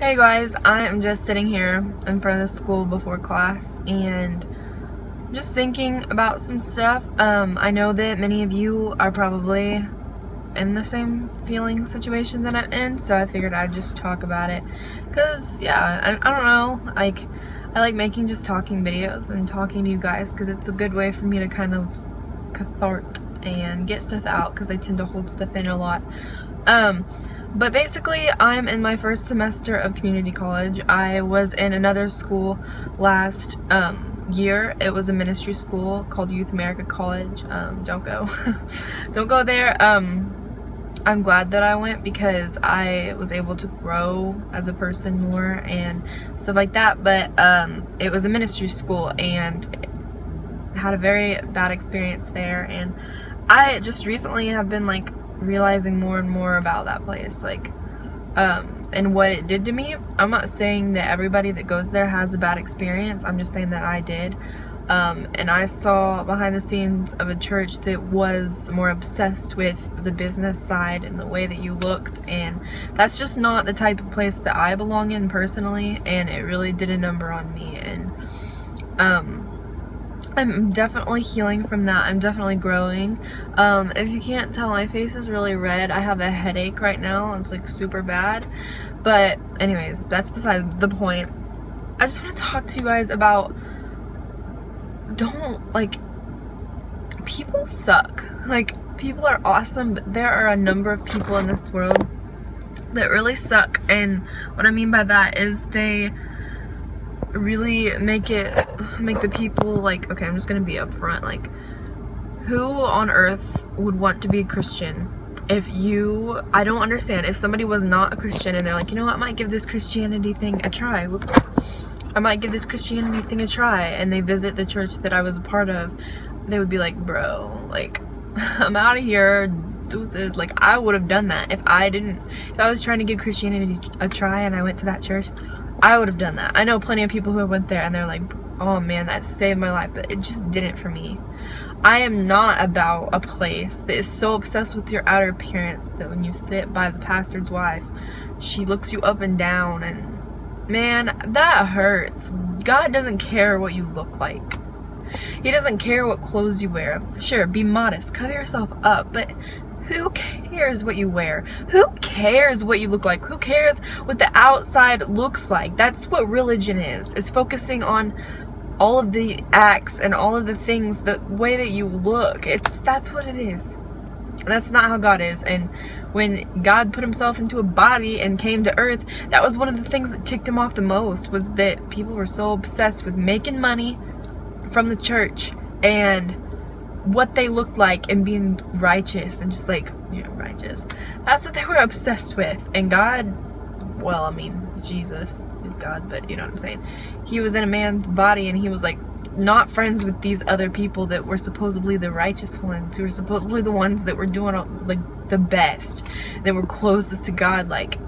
Hey guys, I am just sitting here in front of the school before class and just thinking about some stuff. I know that many of you are probably in the same feeling situation that I'm in, so I figured I'd just talk about it. Cause yeah, I don't know, I like making just talking videos and talking to you guys because it's a good way for me to kind of cathart and get stuff out because I tend to hold stuff in a lot. But basically, I'm in my first semester of community college. I was in another school last year. It was a ministry school called Youth America College. Don't go. Don't go there. I'm glad that I went because I was able to grow as a person more and stuff like that. But it was a ministry school and had a very bad experience there. And I just recently have been like realizing more and more about that place, like and what it did to me. I'm not saying that everybody that goes there has a bad experience. I'm just saying that I did. And I saw behind the scenes of a church that was more obsessed with the business side and the way that you looked, and that's just not the type of place that I belong in personally, and it really did a number on me. And I'm definitely healing from that. I'm definitely growing. If you can't tell, my face is really red. I have a headache right now. It's like super bad. But anyways, that's beside the point. I just want to talk to you guys about, people suck. Like, people are awesome, but there are a number of people in this world that really suck. And what I mean by that is they really make the people, like, okay, I'm just gonna be upfront, like, who on earth would want to be a Christian I don't understand if somebody was not a Christian and they're like, you know what, I might give this Christianity thing a try. Whoops. I might give this Christianity thing a try, and they visit the church that I was a part of. They would be like, bro, like, I'm out of here, deuces. Like, I would have done that if I was trying to give Christianity a try and I went to that church. I would have done that. I know plenty of people who went there and they're like, oh man, that saved my life, but it just didn't for me. I am not about a place that is so obsessed with your outer appearance that when you sit by the pastor's wife, she looks you up and down, and man, that hurts. God doesn't care what you look like. He doesn't care what clothes you wear. Sure, be modest, cover yourself up, but who cares what you wear? Who cares what you look like? Who cares what the outside looks like? That's what religion is. It's focusing on all of the acts and all of the things, the way that you look. That's what it is. That's not how God is. And when God put himself into a body and came to earth, that was one of the things that ticked him off the most, was that people were so obsessed with making money from the church and what they looked like and being righteous and just like, righteous. That's what they were obsessed with. And God, well, I mean, Jesus is God, but you know what I'm saying. He was in a man's body and he was like not friends with these other people that were supposedly the righteous ones, who were supposedly the ones that were doing like the best, that were closest to God, like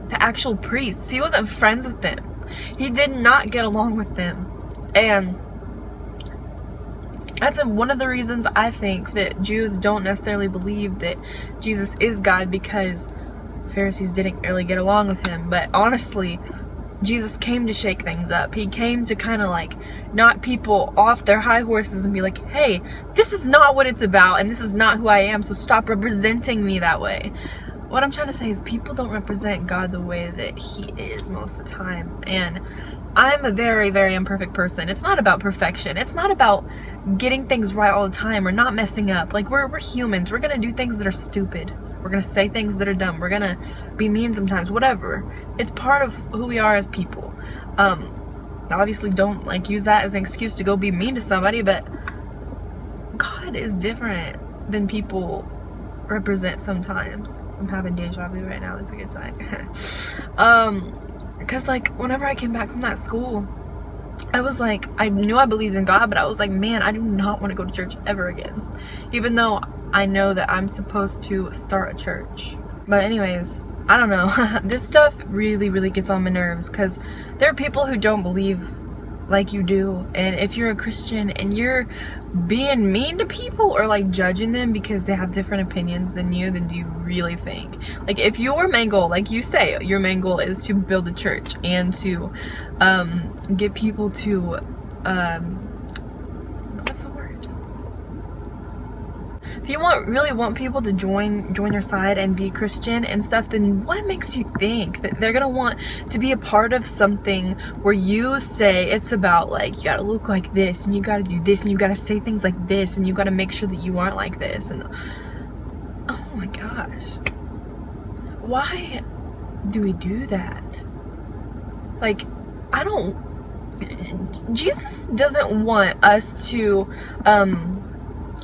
the actual priests. He wasn't friends with them. He did not get along with them. And that's one of the reasons I think that Jews don't necessarily believe that Jesus is God, because Pharisees didn't really get along with him. But honestly, Jesus came to shake things up. He came to kind of like knock people off their high horses and be like, hey, this is not what it's about, and this is not who I am, so stop representing me that way. What I'm trying to say is people don't represent God the way that he is most of the time. And I'm a very, very imperfect person. It's not about perfection. It's not about getting things right all the time or not messing up. Like, we're humans. We're going to do things that are stupid. We're going to say things that are dumb. We're going to be mean sometimes, whatever. It's part of who we are as people. Obviously don't like use that as an excuse to go be mean to somebody, but God is different than people represent sometimes. I'm having deja vu right now. That's a good sign. Because like whenever I came back from that school, I was like, I knew I believed in God, but I was like, man, I do not want to go to church ever again, even though I know that I'm supposed to start a church. But anyways, I don't know. This stuff really, really gets on my nerves, because there are people who don't believe like you do, and if you're a Christian and you're being mean to people or like judging them because they have different opinions than you, then do you really think, like, if your main goal, like you say, your main goal is to build a church and to get people to what's the word, if you really want people to join your side and be Christian and stuff, then what makes you think that they're gonna want to be a part of something where you say it's about, like, you gotta look like this and you gotta do this and you gotta say things like this and you gotta make sure that you aren't like this, and oh my gosh, why do we do that? Like, Jesus doesn't want us to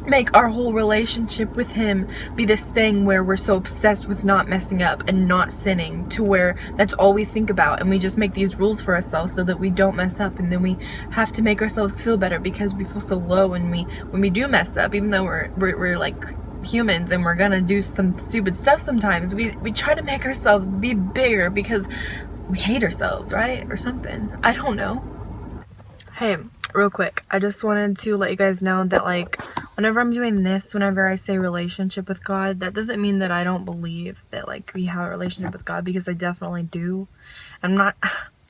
make our whole relationship with him be this thing where we're so obsessed with not messing up and not sinning to where that's all we think about, and we just make these rules for ourselves so that we don't mess up, and then we have to make ourselves feel better because we feel so low when we do mess up, even though we're like humans and we're gonna do some stupid stuff sometimes. We try to make ourselves be bigger because we hate ourselves, right? Or something, I don't know. Hey, real quick, I just wanted to let you guys know that, like, whenever I'm doing this, whenever I say relationship with God, that doesn't mean that I don't believe that, like, we have a relationship with God, because I definitely do. I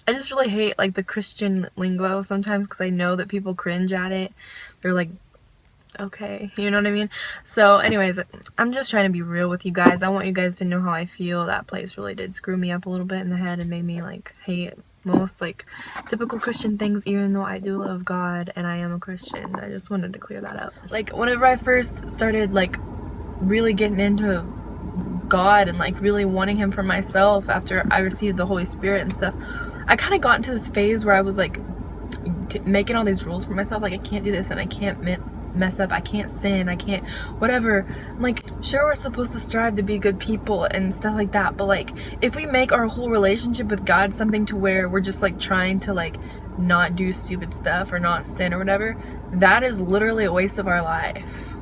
just really hate, like, the Christian lingo sometimes, because I know that people cringe at it. They're like, okay, you know what I mean? So anyways, I'm just trying to be real with you guys. I want you guys to know how I feel. That place really did screw me up a little bit in the head and made me, like, hate most, like, typical Christian things, even though I do love God and I am a Christian. I just wanted to clear that up. Like, whenever I first started, like, really getting into God and, like, really wanting him for myself after I received the Holy Spirit and stuff, I kind of got into this phase where I was, like, making all these rules for myself, like, I can't do this and I can't mess up, I can't sin, I can't whatever. Like, sure, we're supposed to strive to be good people and stuff like that, but, like, if we make our whole relationship with God something to where we're just, like, trying to, like, not do stupid stuff or not sin or whatever, that is literally a waste of our life.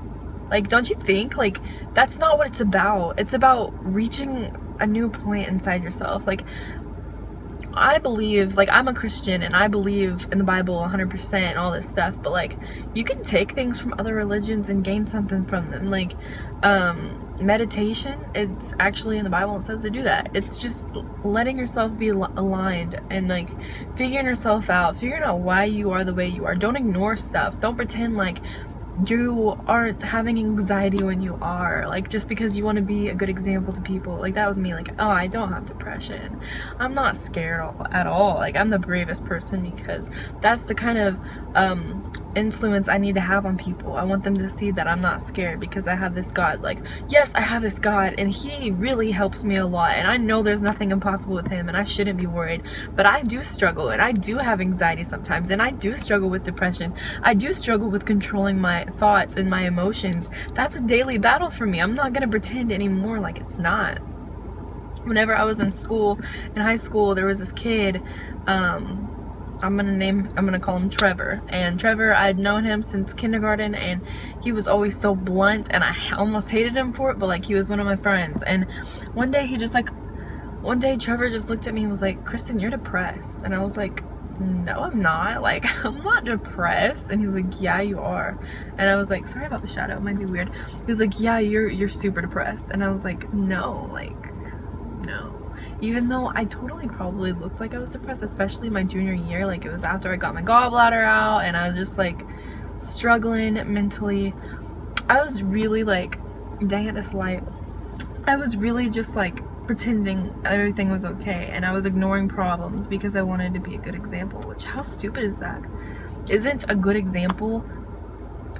Like, don't you think? Like, that's not what it's about. It's about reaching a new point inside yourself. Like, I believe, like, I'm a Christian and I believe in the Bible 100% and all this stuff, but, like, you can take things from other religions and gain something from them. Like, meditation, it's actually in the Bible, it says to do that. It's just letting yourself be aligned and, like, figuring yourself out, figuring out why you are the way you are. Don't ignore stuff. Don't pretend like you aren't having anxiety when you are, like, just because you want to be a good example to people. Like, that was me, like, oh, I don't have depression, I'm not scared at all, like, I'm the bravest person, because that's the kind of influence I need to have on people. I want them to see that I'm not scared because I have this God. Like, yes, I have this God and he really helps me a lot, and I know there's nothing impossible with him and I shouldn't be worried, but I do struggle and I do have anxiety sometimes, and I do struggle with depression. I do struggle with controlling my thoughts and my emotions. That's a daily battle for me. I'm not gonna pretend anymore like it's not. Whenever I was in high school, there was this kid, I'm gonna call him Trevor. And Trevor, I'd known him since kindergarten, and he was always so blunt, and I almost hated him for it, but, like, he was one of my friends. And one day Trevor just looked at me and was like, Kristin, you're depressed. And I was like, no, I'm not. Like, I'm not depressed. And he's like, yeah, you are. And I was like, sorry about the shadow, it might be weird. He was like, yeah, you're super depressed. And I was like, no, no. Even though I totally probably looked like I was depressed, especially my junior year. Like, it was after I got my gallbladder out and I was just, like, struggling mentally. I was really, like, dang it, this light. I was really just, like, pretending everything was okay, and I was ignoring problems because I wanted to be a good example. Which, how stupid is that? Isn't a good example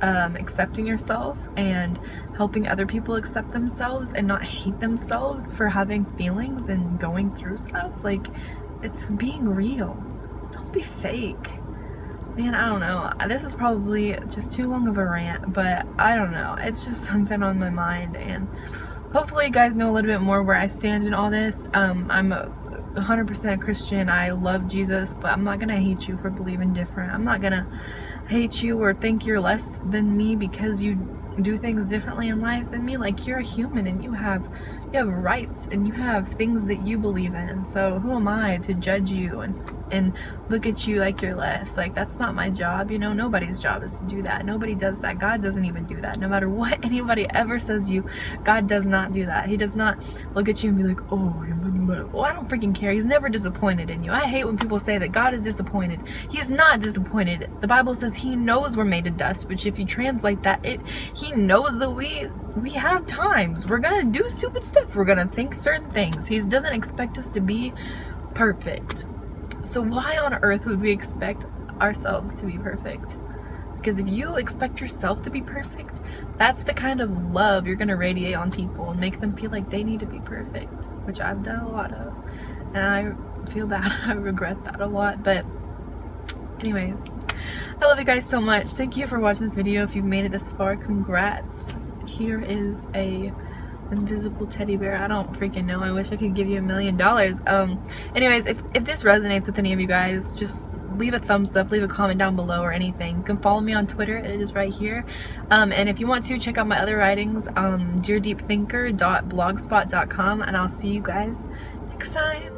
accepting yourself and helping other people accept themselves and not hate themselves for having feelings and going through stuff? Like, it's being real. Don't be fake. Man, I don't know. This is probably just too long of a rant, but I don't know. It's just something on my mind, and hopefully you guys know a little bit more where I stand in all this. I'm 100% Christian. I love Jesus, but I'm not gonna hate you for believing different. I'm not gonna hate you or think you're less than me because you do things differently in life than me. Like, you're a human and you have rights and you have things that you believe in, and so who am I to judge you and look at you like you're less? Like, that's not my job, you know. Nobody's job is to do that. Nobody does that. God doesn't even do that. No matter what anybody ever says to you, God does not do that. He does not look at you and be like, oh, well, I don't freaking care. He's never disappointed in you. I hate when people say that God is disappointed. He's not disappointed. The Bible says he knows we're made of dust, which if you translate that, he knows that we have times. We're gonna do stupid stuff. We're gonna think certain things. He doesn't expect us to be perfect. So why on earth would we expect ourselves to be perfect? Because if you expect yourself to be perfect, that's the kind of love you're gonna radiate on people and make them feel like they need to be perfect, which I've done a lot of, and I feel bad. I regret that a lot. But anyways, I love you guys so much. Thank you for watching this video. If you've made it this far, congrats. Here is a invisible teddy bear. I don't freaking know. I wish I could give you $1 million. Anyways, if this resonates with any of you guys, just leave a thumbs up, leave a comment down below or anything. You can follow me on Twitter. It is right here. And if you want to, check out my other writings, deardeepthinker.blogspot.com, and I'll see you guys next time.